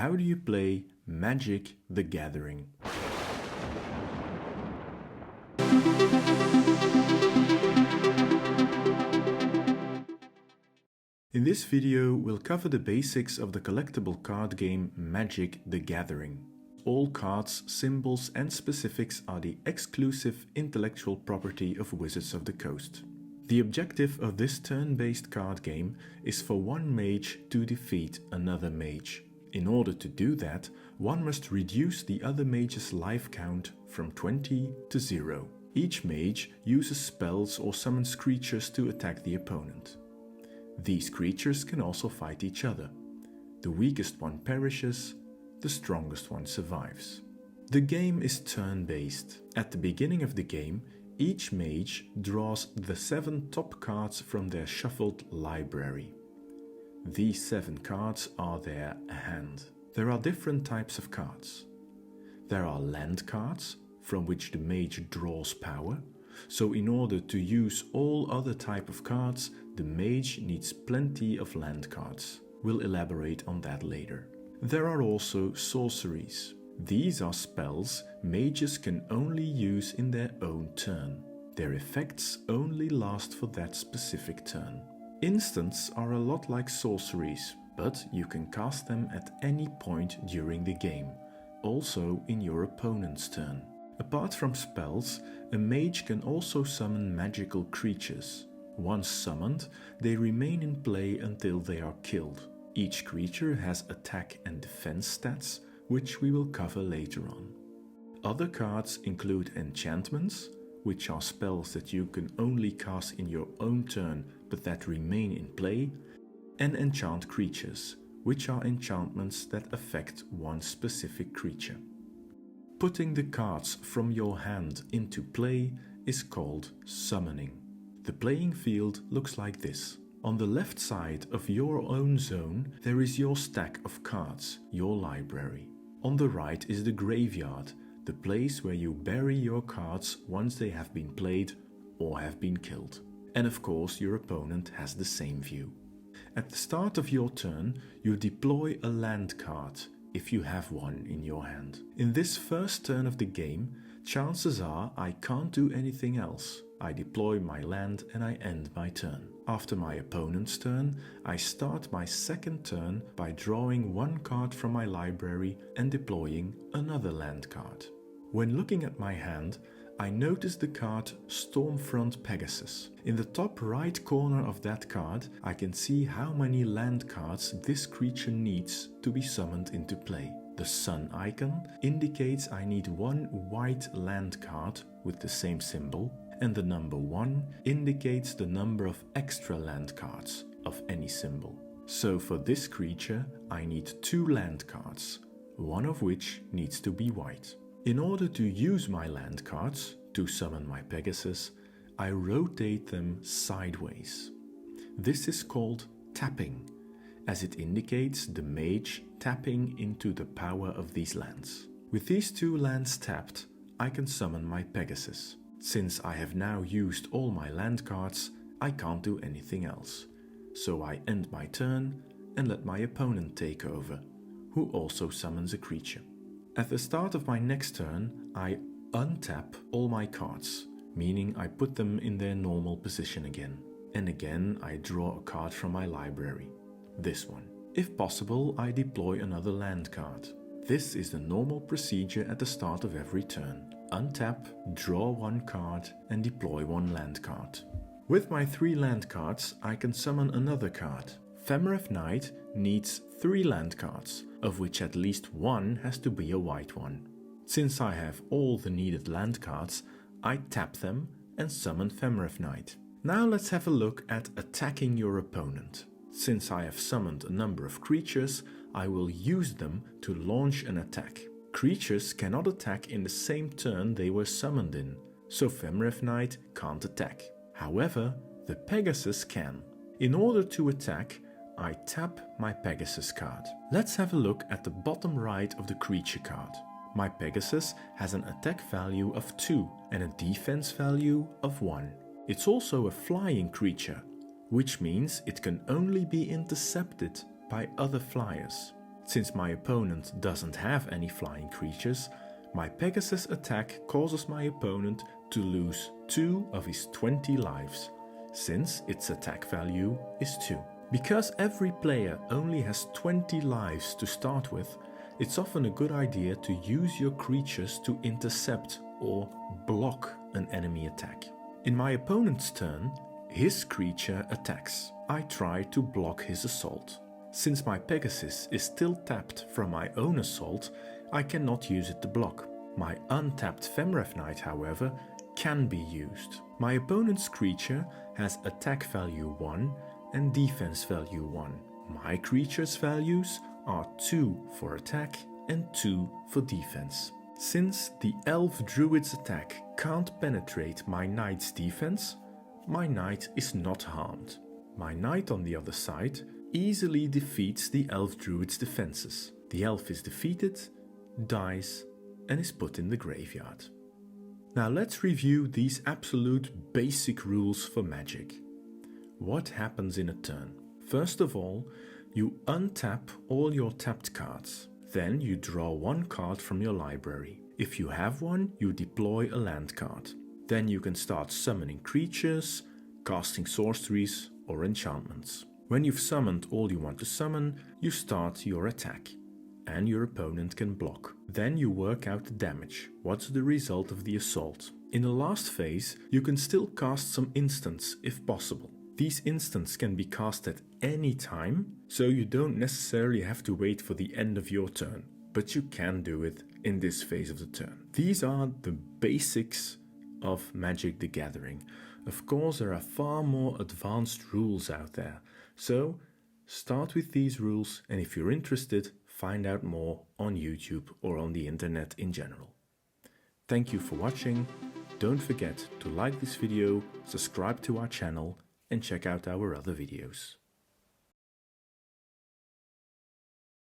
How do you play Magic: The Gathering? In this video, we'll cover the basics of the collectible card game Magic: The Gathering. All cards, symbols and specifics are the exclusive intellectual property of Wizards of the Coast. The objective of this turn-based card game is for one mage to defeat another mage. In order to do that, one must reduce the other mage's life count from 20 to 0. Each mage uses spells or summons creatures to attack the opponent. These creatures can also fight each other. The weakest one perishes, the strongest one survives. The game is turn-based. At the beginning of the game, each mage draws the 7 top cards from their shuffled library. These 7 cards are their hand. There are different types of cards. There are land cards, from which the mage draws power. So in order to use all other type of cards, the mage needs plenty of land cards. We'll elaborate on that later. There are also sorceries. These are spells mages can only use in their own turn. Their effects only last for that specific turn. Instants are a lot like sorceries, but you can cast them at any point during the game, also in your opponent's turn. Apart from spells, a mage can also summon magical creatures. Once summoned, they remain in play until they are killed. Each creature has attack and defense stats, which we will cover later on. Other cards include enchantments, which are spells that you can only cast in your own turn but that remain in play, and enchant creatures, which are enchantments that affect one specific creature. Putting the cards from your hand into play is called summoning. The playing field looks like this. On the left side of your own zone, there is your stack of cards, your library. On the right is the graveyard, the place where you bury your cards once they have been played or have been killed. And of course, your opponent has the same view. At the start of your turn, you deploy a land card, if you have one in your hand. In this first turn of the game, chances are I can't do anything else. I deploy my land and I end my turn. After my opponent's turn, I start my second turn by drawing one card from my library and deploying another land card. When looking at my hand, I notice the card Stormfront Pegasus. In the top right corner of that card, I can see how many land cards this creature needs to be summoned into play. The sun icon indicates I need one white land card with the same symbol, and the number 1 indicates the number of extra land cards of any symbol. So for this creature, I need 2 land cards, one of which needs to be white. In order to use my land cards to summon my Pegasus, I rotate them sideways. This is called tapping, as it indicates the mage tapping into the power of these lands. With these 2 lands tapped, I can summon my Pegasus. Since I have now used all my land cards, I can't do anything else. So I end my turn and let my opponent take over, who also summons a creature. At the start of my next turn, I untap all my cards, meaning I put them in their normal position again. And again, I draw a card from my library, this one. If possible, I deploy another land card. This is the normal procedure at the start of every turn. Untap, draw one card and deploy one land card. With my 3 land cards, I can summon another card. Femeref Knight needs 3 land cards, of which at least 1 has to be a white one. Since I have all the needed land cards, I tap them and summon Femeref Knight. Now let's have a look at attacking your opponent. Since I have summoned a number of creatures, I will use them to launch an attack. Creatures cannot attack in the same turn they were summoned in, so Femeref Knight can't attack. However, the Pegasus can. In order to attack, I tap my Pegasus card. Let's have a look at the bottom right of the creature card. My Pegasus has an attack value of 2 and a defense value of 1. It's also a flying creature, which means it can only be intercepted by other flyers. Since my opponent doesn't have any flying creatures, my Pegasus attack causes my opponent to lose 2 of his 20 lives, since its attack value is 2. Because every player only has 20 lives to start with, it's often a good idea to use your creatures to intercept or block an enemy attack. In my opponent's turn, his creature attacks. I try to block his assault. Since my Pegasus is still tapped from my own assault, I cannot use it to block. My untapped Femref Knight, however, can be used. My opponent's creature has attack value 1 and defense value 1. My creature's values are 2 for attack and 2 for defense. Since the Elf Druid's attack can't penetrate my Knight's defense, my Knight is not harmed. My Knight on the other side easily defeats the Elf Druid's defenses. The Elf is defeated, dies, and is put in the graveyard. Now let's review these absolute basic rules for Magic. What happens in a turn? First of all, you untap all your tapped cards. Then you draw 1 card from your library. If you have one, you deploy a land card. Then you can start summoning creatures, casting sorceries or enchantments. When you've summoned all you want to summon, you start your attack, and your opponent can block. Then you work out the damage. What's the result of the assault? In the last phase, you can still cast some instants if possible. These instants can be cast at any time, so you don't necessarily have to wait for the end of your turn, but you can do it in this phase of the turn. These are the basics of Magic the Gathering. Of course, there are far more advanced rules out there, so start with these rules, and if you're interested, find out more on YouTube or on the internet in general. Thank you for watching. Don't forget to like this video, subscribe to our channel, and check out our other videos.